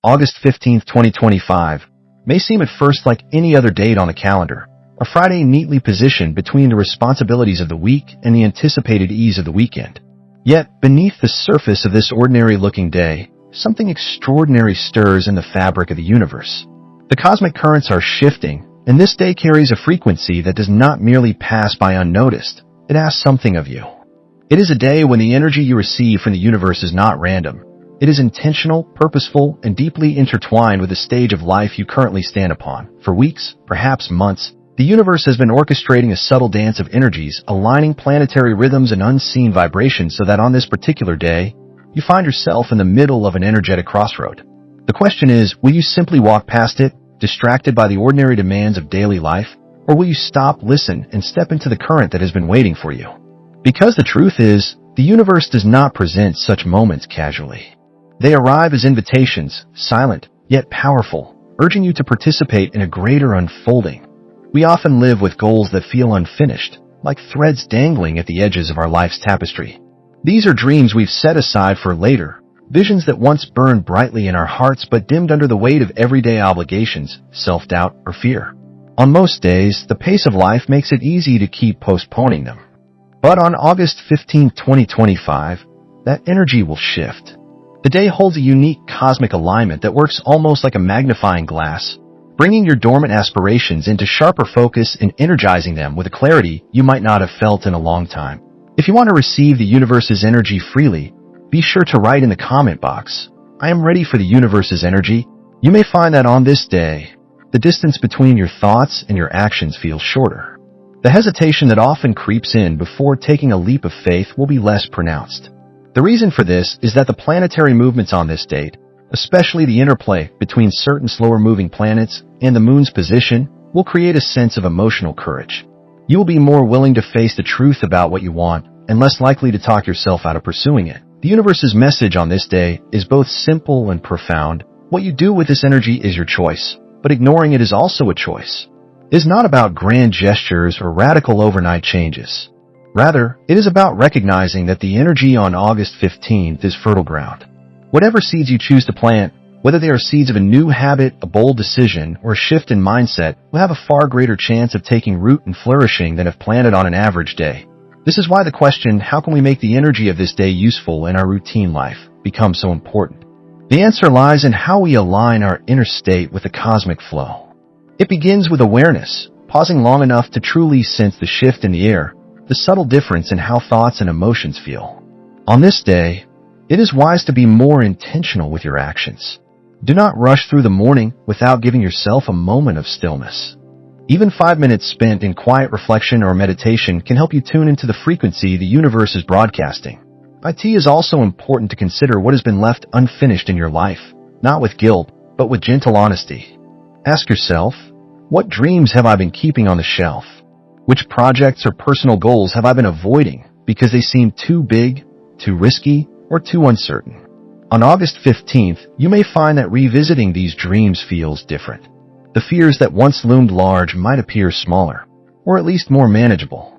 August 15th, 2025 may seem at first like any other date on the calendar, a Friday neatly positioned between the responsibilities of the week and the anticipated ease of the weekend. Yet, beneath the surface of this ordinary-looking day, something extraordinary stirs in the fabric of the universe. The cosmic currents are shifting, and this day carries a frequency that does not merely pass by unnoticed. It asks something of you. It is a day when the energy you receive from the universe is not random. It is intentional, purposeful, and deeply intertwined with the stage of life you currently stand upon. For weeks, perhaps months, the universe has been orchestrating a subtle dance of energies, aligning planetary rhythms and unseen vibrations so that on this particular day, you find yourself in the middle of an energetic crossroad. The question is, will you simply walk past it, distracted by the ordinary demands of daily life, or will you stop, listen, and step into the current that has been waiting for you? Because the truth is, the universe does not present such moments casually. They arrive as invitations, silent, yet powerful, urging you to participate in a greater unfolding. We often live with goals that feel unfinished, like threads dangling at the edges of our life's tapestry. These are dreams we've set aside for later, visions that once burned brightly in our hearts but dimmed under the weight of everyday obligations, self-doubt, or fear. On most days, the pace of life makes it easy to keep postponing them. But on August 15, 2025, that energy will shift. The day holds a unique cosmic alignment that works almost like a magnifying glass, bringing your dormant aspirations into sharper focus and energizing them with a clarity you might not have felt in a long time. If you want to receive the universe's energy freely, be sure to write in the comment box, "I am ready for the universe's energy." You may find that on this day, the distance between your thoughts and your actions feels shorter. The hesitation that often creeps in before taking a leap of faith will be less pronounced. The reason for this is that the planetary movements on this date, especially the interplay between certain slower-moving planets and the moon's position, will create a sense of emotional courage. You will be more willing to face the truth about what you want and less likely to talk yourself out of pursuing it. The universe's message on this day is both simple and profound. What you do with this energy is your choice, but ignoring it is also a choice. It is not about grand gestures or radical overnight changes. Rather, it is about recognizing that the energy on August 15th is fertile ground. Whatever seeds you choose to plant, whether they are seeds of a new habit, a bold decision, or a shift in mindset, will have a far greater chance of taking root and flourishing than if planted on an average day. This is why the question, how can we make the energy of this day useful in our routine life, becomes so important. The answer lies in how we align our inner state with the cosmic flow. It begins with awareness, pausing long enough to truly sense the shift in the air, the subtle difference in how thoughts and emotions feel. On this day, it is wise to be more intentional with your actions. Do not rush through the morning without giving yourself a moment of stillness. Even 5 minutes spent in quiet reflection or meditation can help you tune into the frequency the universe is broadcasting. It is also important to consider what has been left unfinished in your life, not with guilt, but with gentle honesty. Ask yourself, what dreams have I been keeping on the shelf? Which projects or personal goals have I been avoiding because they seem too big, too risky, or too uncertain? On August 15th, you may find that revisiting these dreams feels different. The fears that once loomed large might appear smaller, or at least more manageable.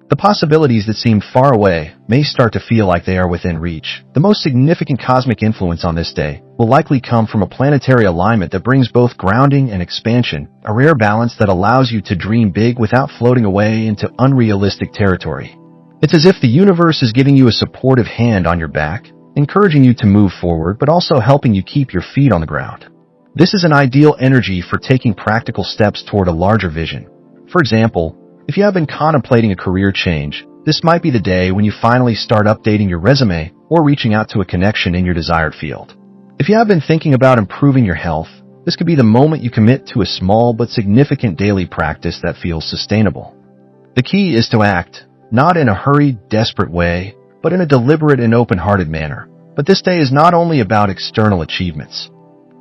The possibilities that seemed far away may start to feel like they are within reach. The most significant cosmic influence on this day will likely come from a planetary alignment that brings both grounding and expansion, a rare balance that allows you to dream big without floating away into unrealistic territory. It's as if the universe is giving you a supportive hand on your back, encouraging you to move forward but also helping you keep your feet on the ground. This is an ideal energy for taking practical steps toward a larger vision. For example, if you have been contemplating a career change, this might be the day when you finally start updating your resume or reaching out to a connection in your desired field. If you have been thinking about improving your health, this could be the moment you commit to a small but significant daily practice that feels sustainable. The key is to act, not in a hurried, desperate way, but in a deliberate and open-hearted manner. But this day is not only about external achievements.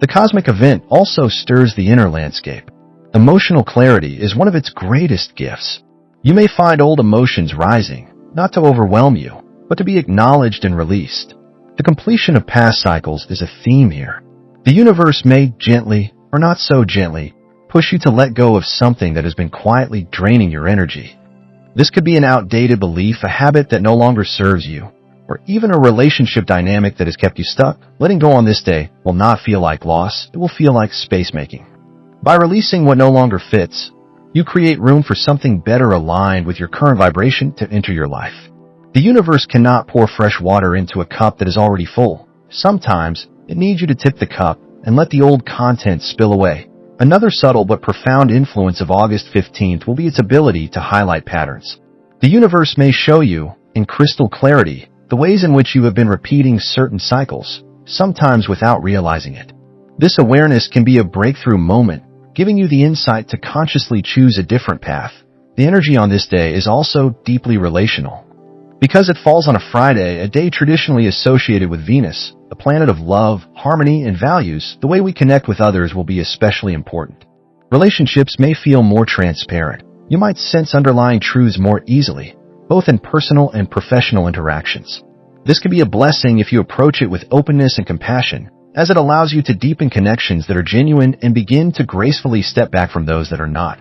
The cosmic event also stirs the inner landscape. Emotional clarity is one of its greatest gifts. You may find old emotions rising, not to overwhelm you, but to be acknowledged and released. The completion of past cycles is a theme here. The universe may gently, or not so gently, push you to let go of something that has been quietly draining your energy. This could be an outdated belief, a habit that no longer serves you, or even a relationship dynamic that has kept you stuck, letting go on this day will not feel like loss, it will feel like space making. By releasing what no longer fits, you create room for something better aligned with your current vibration to enter your life. The universe cannot pour fresh water into a cup that is already full. Sometimes, it needs you to tip the cup and let the old content spill away. Another subtle but profound influence of August 15th will be its ability to highlight patterns. The universe may show you, in crystal clarity, the ways in which you have been repeating certain cycles, sometimes without realizing it. This awareness can be a breakthrough moment, giving you the insight to consciously choose a different path. The energy on this day is also deeply relational. Because it falls on a Friday, a day traditionally associated with Venus, the planet of love, harmony, and values, the way we connect with others will be especially important. Relationships may feel more transparent. You might sense underlying truths more easily, both in personal and professional interactions. This can be a blessing if you approach it with openness and compassion, as it allows you to deepen connections that are genuine and begin to gracefully step back from those that are not.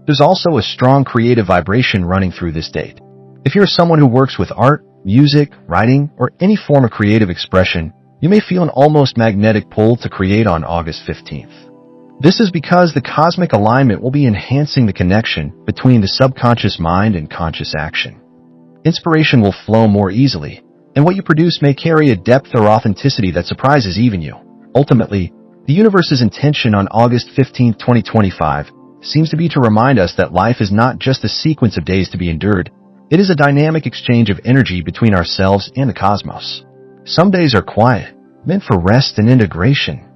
There's also a strong creative vibration running through this date. If you're someone who works with art, music, writing, or any form of creative expression, you may feel an almost magnetic pull to create on August 15th. This is because the cosmic alignment will be enhancing the connection between the subconscious mind and conscious action. Inspiration will flow more easily, and what you produce may carry a depth or authenticity that surprises even you. Ultimately, the universe's intention on August 15, 2025, seems to be to remind us that life is not just a sequence of days to be endured. It is a dynamic exchange of energy between ourselves and the cosmos. Some days are quiet, meant for rest and integration.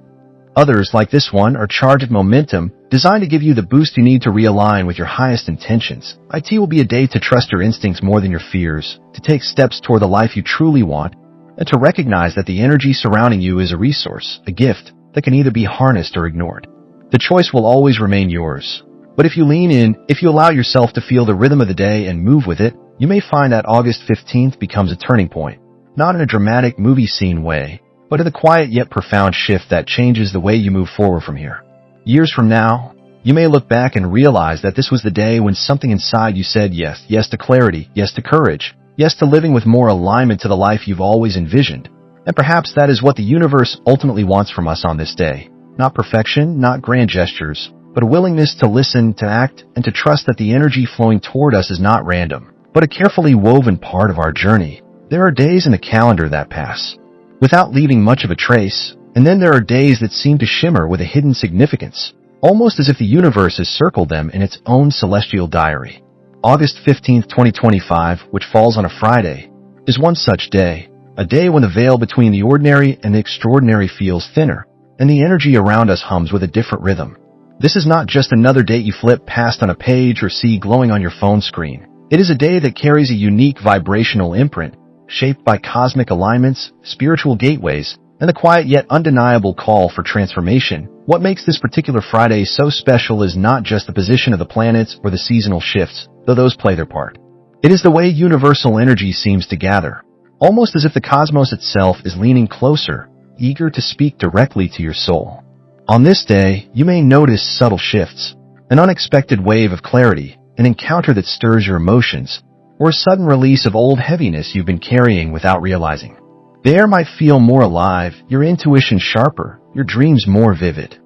Others, like this one, are charged with momentum, designed to give you the boost you need to realign with your highest intentions. It will be a day to trust your instincts more than your fears, to take steps toward the life you truly want, and to recognize that the energy surrounding you is a resource, a gift, that can either be harnessed or ignored. The choice will always remain yours. But if you lean in, if you allow yourself to feel the rhythm of the day and move with it, you may find that August 15th becomes a turning point, not in a dramatic movie scene way, but in the quiet yet profound shift that changes the way you move forward from here. Years from now, you may look back and realize that this was the day when something inside you said yes, yes to clarity, yes to courage, yes to living with more alignment to the life you've always envisioned. And perhaps that is what the universe ultimately wants from us on this day. Not perfection, not grand gestures, but a willingness to listen, to act, and to trust that the energy flowing toward us is not random, but a carefully woven part of our journey. There are days in the calendar that pass without leaving much of a trace, and then there are days that seem to shimmer with a hidden significance, almost as if the universe has circled them in its own celestial diary. August 15, 2025, which falls on a Friday, is one such day, a day when the veil between the ordinary and the extraordinary feels thinner, and the energy around us hums with a different rhythm. This is not just another date you flip past on a page or see glowing on your phone screen. It is a day that carries a unique vibrational imprint, shaped by cosmic alignments, spiritual gateways, and the quiet yet undeniable call for transformation. What makes this particular Friday so special is not just the position of the planets or the seasonal shifts, though those play their part. It is the way universal energy seems to gather, almost as if the cosmos itself is leaning closer, eager to speak directly to your soul. On this day, you may notice subtle shifts, an unexpected wave of clarity, an encounter that stirs your emotions, or a sudden release of old heaviness you've been carrying without realizing. The air might feel more alive, your intuition sharper, your dreams more vivid.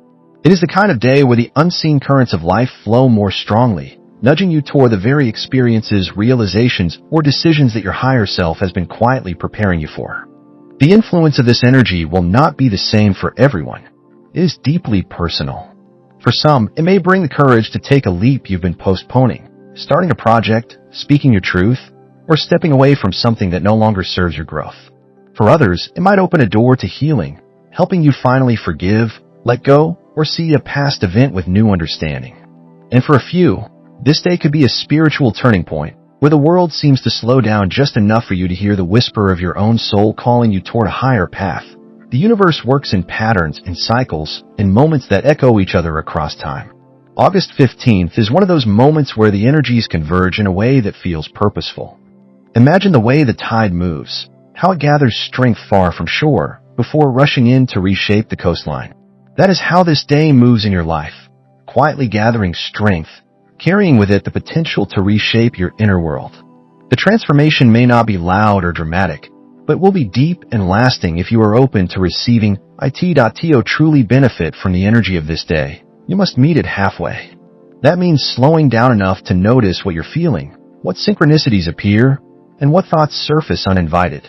It is the kind of day where the unseen currents of life flow more strongly, nudging you toward the very experiences, realizations, or decisions that your higher self has been quietly preparing you for. The influence of this energy will not be the same for everyone. It is deeply personal. For some, it may bring the courage to take a leap you've been postponing, starting a project, speaking your truth, or stepping away from something that no longer serves your growth. For others, it might open a door to healing, helping you finally forgive, let go, or see a past event with new understanding. And for a few, this day could be a spiritual turning point, where the world seems to slow down just enough for you to hear the whisper of your own soul calling you toward a higher path. The universe works in patterns, in cycles, in moments that echo each other across time. August 15th is one of those moments where the energies converge in a way that feels purposeful. Imagine the way the tide moves, how it gathers strength far from shore before rushing in to reshape the coastline. That is how this day moves in your life, quietly gathering strength, carrying with it the potential to reshape your inner world. The transformation may not be loud or dramatic, but will be deep and lasting if you are open to receiving it. Truly benefit from the energy of this day, you must meet it halfway. That means slowing down enough to notice what you're feeling, what synchronicities appear, and what thoughts surface uninvited.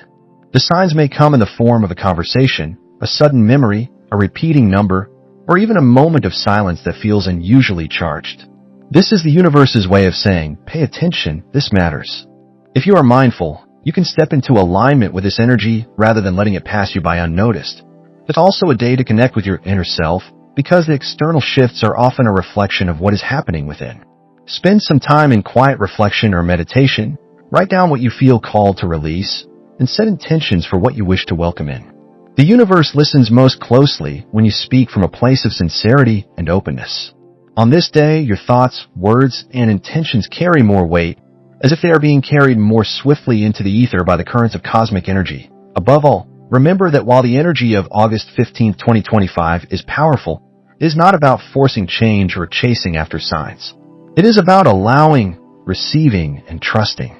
The signs may come in the form of a conversation, a sudden memory, a repeating number, or even a moment of silence that feels unusually charged. This is the universe's way of saying, pay attention, this matters. If you are mindful, you can step into alignment with this energy rather than letting it pass you by unnoticed. It's also a day to connect with your inner self, because the external shifts are often a reflection of what is happening within. Spend some time in quiet reflection or meditation, write down what you feel called to release, and set intentions for what you wish to welcome in. The universe listens most closely when you speak from a place of sincerity and openness. On this day, your thoughts, words, and intentions carry more weight, as if they are being carried more swiftly into the ether by the currents of cosmic energy. Above all, remember that while the energy of August 15, 2025 is powerful, it is not about forcing change or chasing after signs. It is about allowing, receiving, and trusting.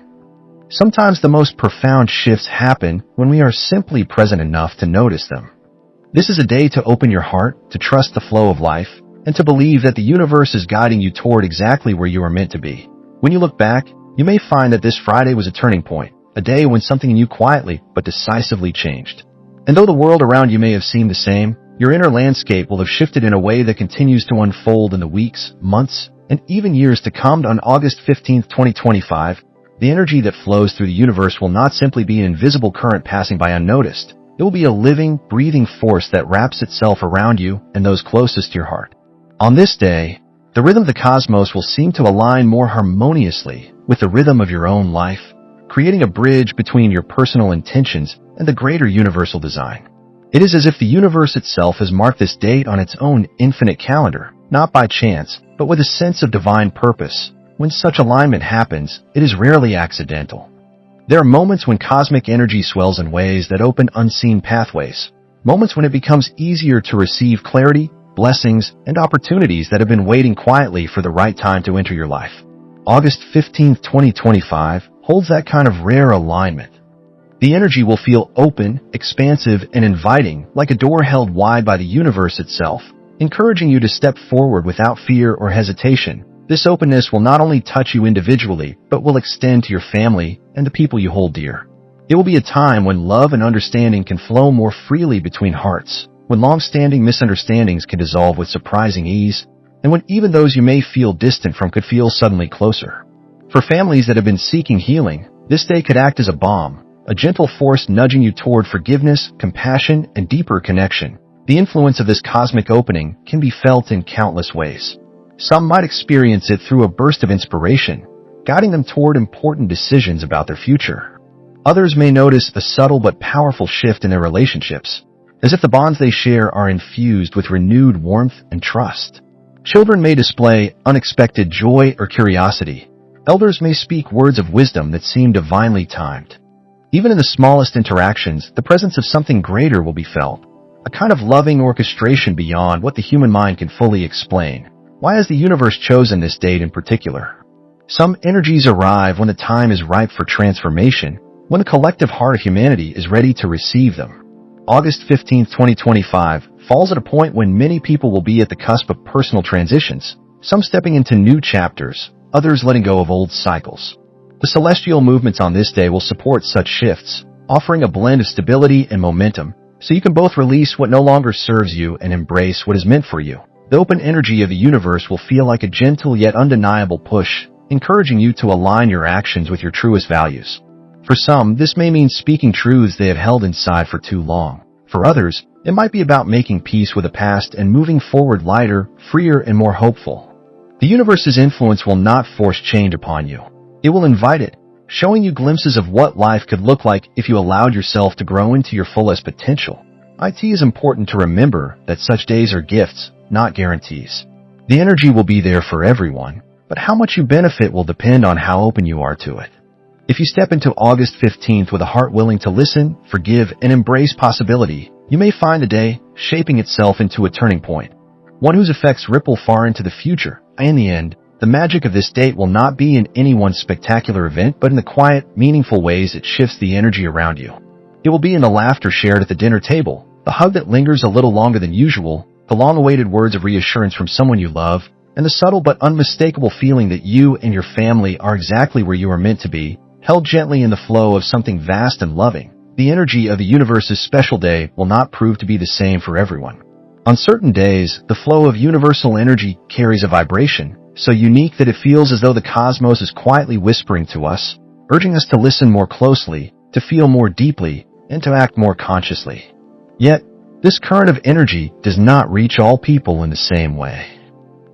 Sometimes the most profound shifts happen when we are simply present enough to notice them. This is a day to open your heart, to trust the flow of life, and to believe that the universe is guiding you toward exactly where you are meant to be. When you look back, you may find that this Friday was a turning point, a day when something in you quietly but decisively changed. And though the world around you may have seemed the same, your inner landscape will have shifted in a way that continues to unfold in the weeks, months, and even years to come. On August 15, 2025, the energy that flows through the universe will not simply be an invisible current passing by unnoticed. It will be a living, breathing force that wraps itself around you and those closest to your heart. On this day, the rhythm of the cosmos will seem to align more harmoniously with the rhythm of your own life, creating a bridge between your personal intentions and the greater universal design. It is as if the universe itself has marked this date on its own infinite calendar, not by chance, but with a sense of divine purpose. When such alignment happens, it is rarely accidental. There are moments when cosmic energy swells in ways that open unseen pathways, moments when it becomes easier to receive clarity, blessings, and opportunities that have been waiting quietly for the right time to enter your life. August 15, 2025 holds that kind of rare alignment. The energy will feel open, expansive, and inviting, like a door held wide by the universe itself, encouraging you to step forward without fear or hesitation. This openness will not only touch you individually, but will extend to your family and the people you hold dear. It will be a time when love and understanding can flow more freely between hearts, when long-standing misunderstandings can dissolve with surprising ease, and when even those you may feel distant from could feel suddenly closer. For families that have been seeking healing, this day could act as a balm, a gentle force nudging you toward forgiveness, compassion, and deeper connection. The influence of this cosmic opening can be felt in countless ways. Some might experience it through a burst of inspiration, guiding them toward important decisions about their future. Others may notice a subtle but powerful shift in their relationships, as if the bonds they share are infused with renewed warmth and trust. Children may display unexpected joy or curiosity. Elders may speak words of wisdom that seem divinely timed. Even in the smallest interactions, the presence of something greater will be felt, a kind of loving orchestration beyond what the human mind can fully explain. Why has the universe chosen this date in particular? Some energies arrive when the time is ripe for transformation, when the collective heart of humanity is ready to receive them. August 15, 2025 falls at a point when many people will be at the cusp of personal transitions, some stepping into new chapters, others letting go of old cycles. The celestial movements on this day will support such shifts, offering a blend of stability and momentum, so you can both release what no longer serves you and embrace what is meant for you. The open energy of the universe will feel like a gentle yet undeniable push, encouraging you to align your actions with your truest values. For some, this may mean speaking truths they have held inside for too long. For others, it might be about making peace with the past and moving forward lighter, freer, and more hopeful. The universe's influence will not force change upon you. It will invite it, showing you glimpses of what life could look like if you allowed yourself to grow into your fullest potential. It is important to remember that such days are gifts, not guarantees. The energy will be there for everyone, but how much you benefit will depend on how open you are to it. If you step into August 15th with a heart willing to listen, forgive, and embrace possibility, you may find the day shaping itself into a turning point, one whose effects ripple far into the future. In the end, the magic of this date will not be in any one spectacular event, but in the quiet, meaningful ways it shifts the energy around you. It will be in the laughter shared at the dinner table, the hug that lingers a little longer than usual, the long-awaited words of reassurance from someone you love, and the subtle but unmistakable feeling that you and your family are exactly where you are meant to be, held gently in the flow of something vast and loving. The energy of the universe's special day will not prove to be the same for everyone. On certain days, the flow of universal energy carries a vibration so unique that it feels as though the cosmos is quietly whispering to us, urging us to listen more closely, to feel more deeply, and to act more consciously. Yet, this current of energy does not reach all people in the same way.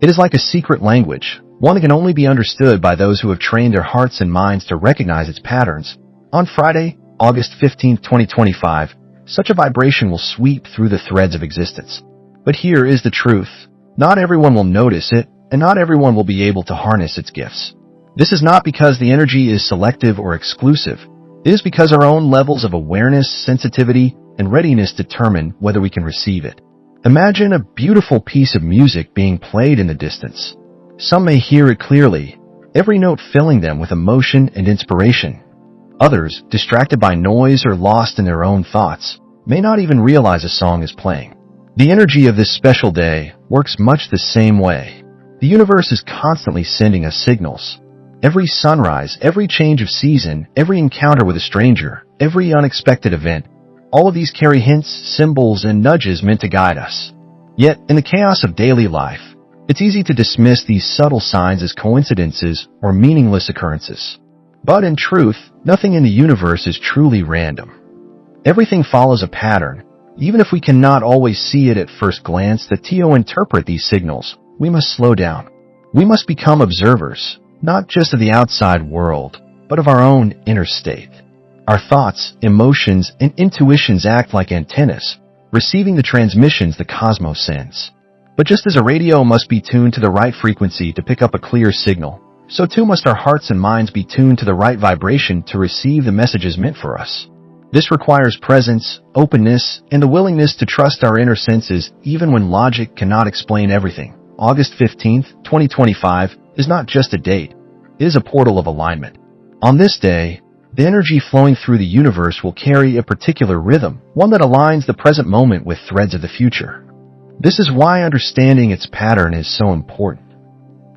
It is like a secret language, one that can only be understood by those who have trained their hearts and minds to recognize its patterns. On Friday, August 15, 2025, such a vibration will sweep through the threads of existence. But here is the truth. Not everyone will notice it, and not everyone will be able to harness its gifts. This is not because the energy is selective or exclusive. It is because our own levels of awareness, sensitivity, and readiness determine whether we can receive it. Imagine a beautiful piece of music being played in the distance. Some may hear it clearly, every note filling them with emotion and inspiration. Others, distracted by noise or lost in their own thoughts, may not even realize a song is playing. The energy of this special day works much the same way. The universe is constantly sending us signals. Every sunrise, every change of season, every encounter with a stranger, every unexpected event, all of these carry hints, symbols, and nudges meant to guide us. Yet, in the chaos of daily life, it's easy to dismiss these subtle signs as coincidences or meaningless occurrences. But in truth, nothing in the universe is truly random. Everything follows a pattern. Even if we cannot always see it at first glance to interpret these signals, we must slow down. We must become observers, not just of the outside world, but of our own inner state. Our thoughts, emotions, and intuitions act like antennas, receiving the transmissions the cosmos sends. But just as a radio must be tuned to the right frequency to pick up a clear signal, so too must our hearts and minds be tuned to the right vibration to receive the messages meant for us. This requires presence, openness, and the willingness to trust our inner senses even when logic cannot explain everything. August 15, 2025 is not just a date, it is a portal of alignment. On this day, the energy flowing through the universe will carry a particular rhythm, one that aligns the present moment with threads of the future. This is why understanding its pattern is so important.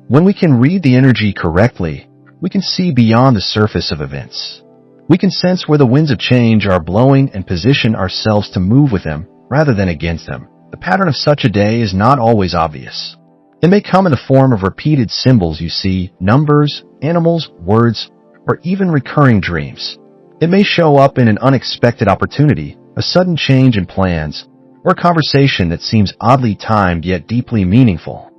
When we can read the energy correctly, we can see beyond the surface of events. We can sense where the winds of change are blowing and position ourselves to move with them rather than against them. The pattern of such a day is not always obvious. It may come in the form of repeated symbols you see, numbers, animals, words, or even recurring dreams. It may show up in an unexpected opportunity, a sudden change in plans, or a conversation that seems oddly timed yet deeply meaningful.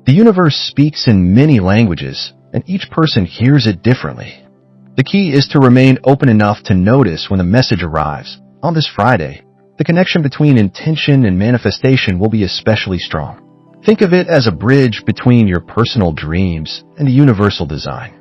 The universe speaks in many languages, and each person hears it differently. The key is to remain open enough to notice when the message arrives. On this Friday, the connection between intention and manifestation will be especially strong. Think of it as a bridge between your personal dreams and the universal design.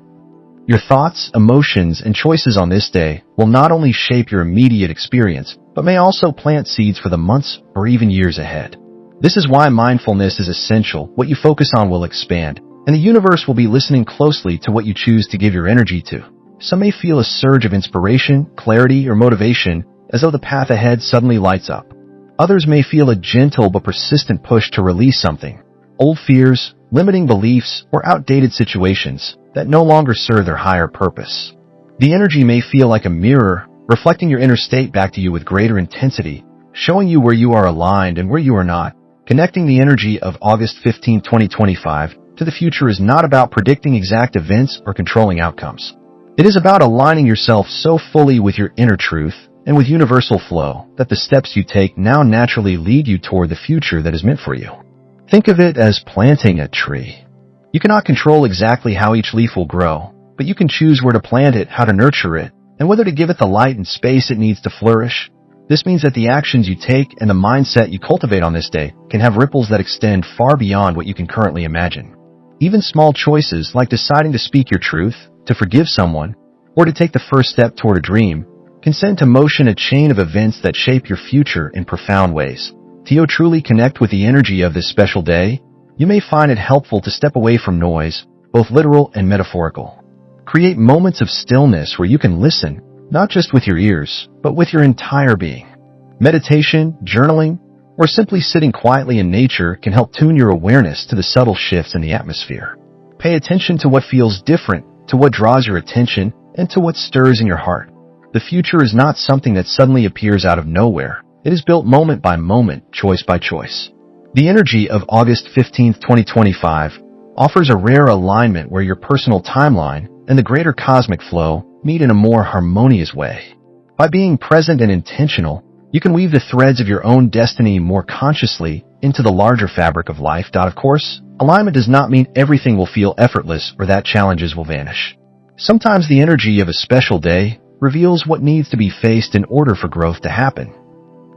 Your thoughts, emotions, and choices on this day will not only shape your immediate experience, but may also plant seeds for the months or even years ahead. This is why mindfulness is essential. What you focus on will expand, and the universe will be listening closely to what you choose to give your energy to. Some may feel a surge of inspiration, clarity, or motivation as though the path ahead suddenly lights up. Others may feel a gentle but persistent push to release something, old fears, limiting beliefs, or outdated situations that no longer serve their higher purpose. The energy may feel like a mirror, reflecting your inner state back to you with greater intensity, showing you where you are aligned and where you are not. Connecting the energy of August 15, 2025 to the future is not about predicting exact events or controlling outcomes. It is about aligning yourself so fully with your inner truth and with universal flow that the steps you take now naturally lead you toward the future that is meant for you. Think of it as planting a tree. You cannot control exactly how each leaf will grow, but you can choose where to plant it, how to nurture it, and whether to give it the light and space it needs to flourish. This means that the actions you take and the mindset you cultivate on this day can have ripples that extend far beyond what you can currently imagine. Even small choices like deciding to speak your truth, to forgive someone, or to take the first step toward a dream can set into motion a chain of events that shape your future in profound ways. To truly connect with the energy of this special day, you may find it helpful to step away from noise, both literal and metaphorical. Create moments of stillness where you can listen, not just with your ears, but with your entire being. Meditation, journaling, or simply sitting quietly in nature can help tune your awareness to the subtle shifts in the atmosphere. Pay attention to what feels different, to what draws your attention, and to what stirs in your heart. The future is not something that suddenly appears out of nowhere. It is built moment by moment, choice by choice. The energy of August 15, 2025 offers a rare alignment where your personal timeline and the greater cosmic flow meet in a more harmonious way. By being present and intentional, you can weave the threads of your own destiny more consciously into the larger fabric of life. Of course, alignment does not mean everything will feel effortless or that challenges will vanish. Sometimes the energy of a special day reveals what needs to be faced in order for growth to happen.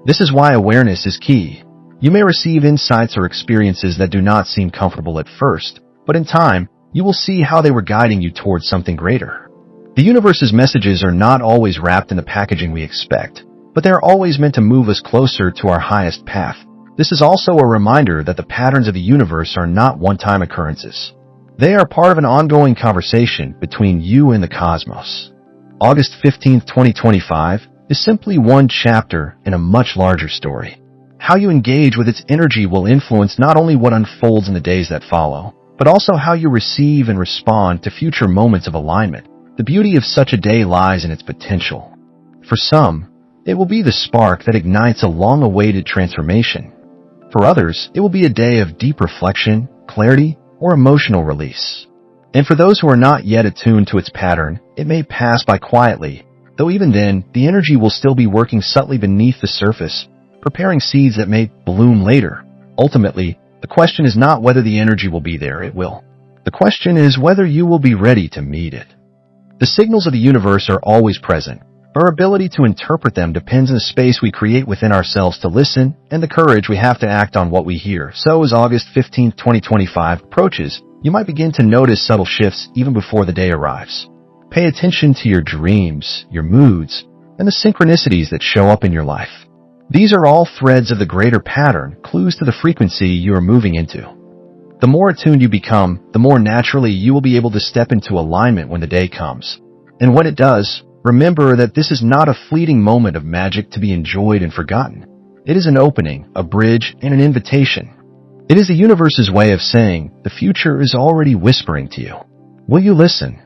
This is why awareness is key. You may receive insights or experiences that do not seem comfortable at first, but in time, you will see how they were guiding you towards something greater. The universe's messages are not always wrapped in the packaging we expect, but they are always meant to move us closer to our highest path. This is also a reminder that the patterns of the universe are not one-time occurrences. They are part of an ongoing conversation between you and the cosmos. August 15, 2025 is simply one chapter in a much larger story. How you engage with its energy will influence not only what unfolds in the days that follow, but also how you receive and respond to future moments of alignment. The beauty of such a day lies in its potential. For some, it will be the spark that ignites a long-awaited transformation. For others, it will be a day of deep reflection, clarity, or emotional release. And for those who are not yet attuned to its pattern, it may pass by quietly, though even then, the energy will still be working subtly beneath the surface, preparing seeds that may bloom later. Ultimately, the question is not whether the energy will be there, it will. The question is whether you will be ready to meet it. The signals of the universe are always present. Our ability to interpret them depends on the space we create within ourselves to listen and the courage we have to act on what we hear. So as August 15, 2025 approaches, you might begin to notice subtle shifts even before the day arrives. Pay attention to your dreams, your moods, and the synchronicities that show up in your life. These are all threads of the greater pattern, clues to the frequency you are moving into. The more attuned you become, the more naturally you will be able to step into alignment when the day comes. And when it does, remember that this is not a fleeting moment of magic to be enjoyed and forgotten. It is an opening, a bridge, and an invitation. It is the universe's way of saying, the future is already whispering to you. Will you listen?